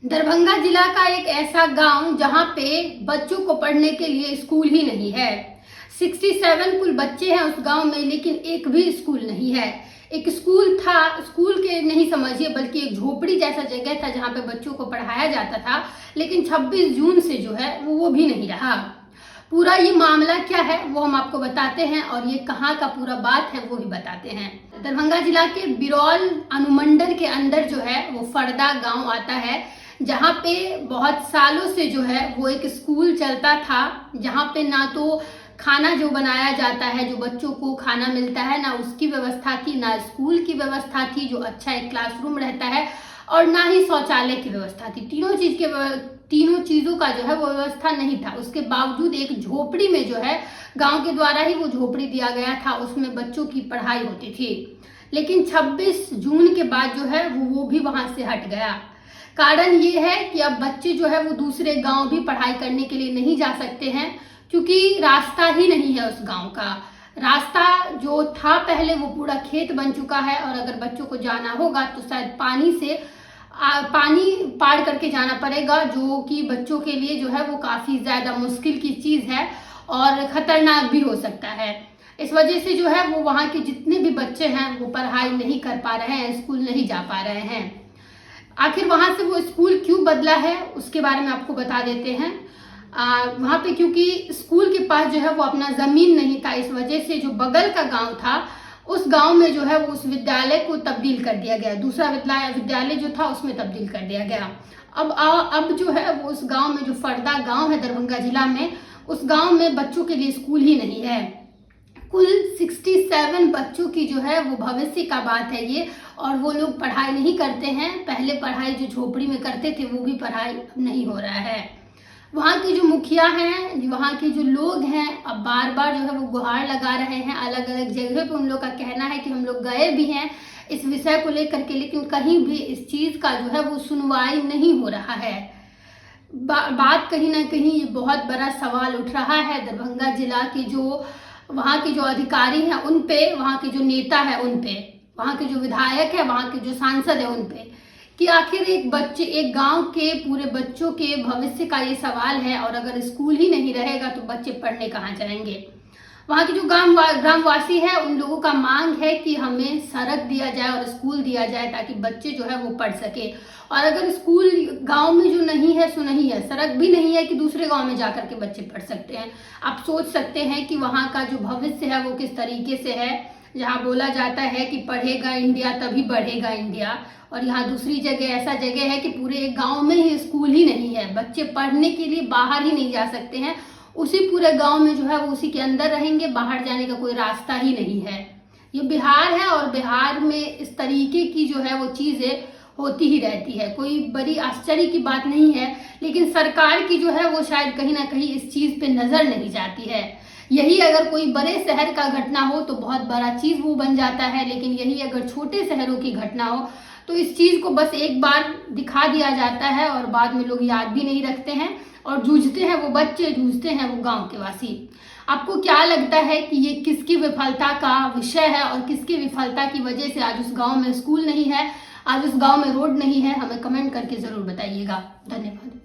दरभंगा जिला का एक ऐसा गांव जहां पे बच्चों को पढ़ने के लिए स्कूल ही नहीं है। 67 कुल बच्चे हैं उस गांव में, लेकिन एक भी स्कूल नहीं है। एक स्कूल था, स्कूल के नहीं समझिए बल्कि एक झोपड़ी जैसा जगह था जहां पे बच्चों को पढ़ाया जाता था, लेकिन 26 जून से जो है वो भी नहीं रहा। पूरा ये मामला क्या है वो हम आपको बताते हैं और ये कहाँ का पूरा बात है वो भी बताते हैं। दरभंगा जिला के बिरौल अनुमंडल के अंदर जो है वो फरदा गांव आता है, जहाँ पे बहुत सालों से जो है वो एक स्कूल चलता था, जहाँ पे ना तो खाना जो बनाया जाता है, जो बच्चों को खाना मिलता है, ना उसकी व्यवस्था थी, ना स्कूल की व्यवस्था थी जो अच्छा एक क्लासरूम रहता है, और ना ही शौचालय की व्यवस्था थी। तीनों चीजों का जो है वो व्यवस्था नहीं था। उसके बावजूद एक झोपड़ी में जो है गांव के द्वारा ही वो झोपड़ी दिया गया था, उसमें बच्चों की पढ़ाई होती थी। लेकिन 26 जून के बाद जो है वो भी वहां से हट गया। कारण ये है कि अब बच्चे जो है वो दूसरे गांव भी पढ़ाई करने के लिए नहीं जा सकते हैं, क्योंकि रास्ता ही नहीं है। उस गांव का रास्ता जो था पहले वो पूरा खेत बन चुका है, और अगर बच्चों को जाना होगा तो शायद पानी पार करके जाना पड़ेगा, जो कि बच्चों के लिए जो है वो काफी ज्यादा मुश्किल की चीज है और खतरनाक भी हो सकता है। इस वजह से जो है वो वहाँ के जितने भी बच्चे हैं वो पढ़ाई नहीं कर पा रहे हैं, स्कूल नहीं जा पा रहे हैं। आखिर वहां से वो स्कूल क्यों बदला है उसके बारे में आपको बता देते हैं। वहां पे क्योंकि स्कूल के पास जो है वो अपना जमीन नहीं था, इस वजह से जो बगल का गांव था उस गांव में जो है वो उस विद्यालय को तब्दील कर दिया गया, दूसरा विद्यालय जो था उसमें तब्दील कर दिया गया। अब जो है वो उस गांव में, जो फरदा गांव है दरभंगा जिला में, उस गांव में बच्चों के लिए स्कूल ही नहीं है। कुल 67 बच्चों की जो है वो भविष्य का बात है ये, और वो लोग पढ़ाई नहीं करते हैं। पहले पढ़ाई जो झोपड़ी में करते थे वो भी पढ़ाई अब नहीं हो रहा है। वहाँ के जो मुखिया हैं, वहाँ के जो लोग हैं, अब बार बार जो है वो गुहार लगा रहे हैं। अलग अलग जगह पे उन लोग का कहना है कि हम लोग गए भी हैं इस विषय को लेकर के, लेकिन कहीं भी इस चीज का जो है वो सुनवाई नहीं हो रहा है। बात कहीं ना कहीं ये बहुत बड़ा सवाल उठ रहा है दरभंगा जिला के जो वहाँ के जो अधिकारी हैं उन पे, वहाँ के जो नेता है उन पे, वहाँ के जो विधायक है, वहाँ के जो सांसद है उन पे, कि आखिर एक गांव के पूरे बच्चों के भविष्य का ये सवाल है। और अगर स्कूल ही नहीं रहेगा तो बच्चे पढ़ने कहाँ जाएंगे। वहाँ के जो ग्रामवासी है उन लोगों का मांग है कि हमें सड़क दिया जाए और स्कूल दिया जाए, ताकि बच्चे जो है वो पढ़ सके। और अगर स्कूल गांव में जो नहीं है सो नहीं है, सड़क भी नहीं है कि दूसरे गांव में जाकर के बच्चे पढ़ सकते हैं। आप सोच सकते हैं कि वहाँ का जो भविष्य है वो किस तरीके से है, जहाँ बोला जाता है कि पढ़ेगा इंडिया तभी बढ़ेगा इंडिया, और यहाँ दूसरी जगह ऐसा जगह है कि पूरे एक गांव में ही स्कूल ही नहीं है, बच्चे पढ़ने के लिए बाहर ही नहीं जा सकते हैं। उसी पूरे गांव में जो है वो उसी के अंदर रहेंगे, बाहर जाने का कोई रास्ता ही नहीं है। ये बिहार है और बिहार में इस तरीके की जो है वो चीजें होती ही रहती है, कोई बड़ी आश्चर्य की बात नहीं है। लेकिन सरकार की जो है वो शायद कहीं ना कहीं इस चीज पे नजर नहीं जाती है। यही अगर कोई बड़े शहर का घटना हो तो बहुत बड़ा चीज वो बन जाता है, लेकिन यही अगर छोटे शहरों की घटना हो तो इस चीज को बस एक बार दिखा दिया जाता है और बाद में लोग याद भी नहीं रखते हैं, और जूझते हैं वो बच्चे, जूझते हैं वो गांव के वासी। आपको क्या लगता है कि ये किसकी विफलता का विषय है और किसकी विफलता की वजह से आज उस गांव में स्कूल नहीं है, आज उस गांव में रोड नहीं है? हमें कमेंट करके जरूर बताइएगा। धन्यवाद।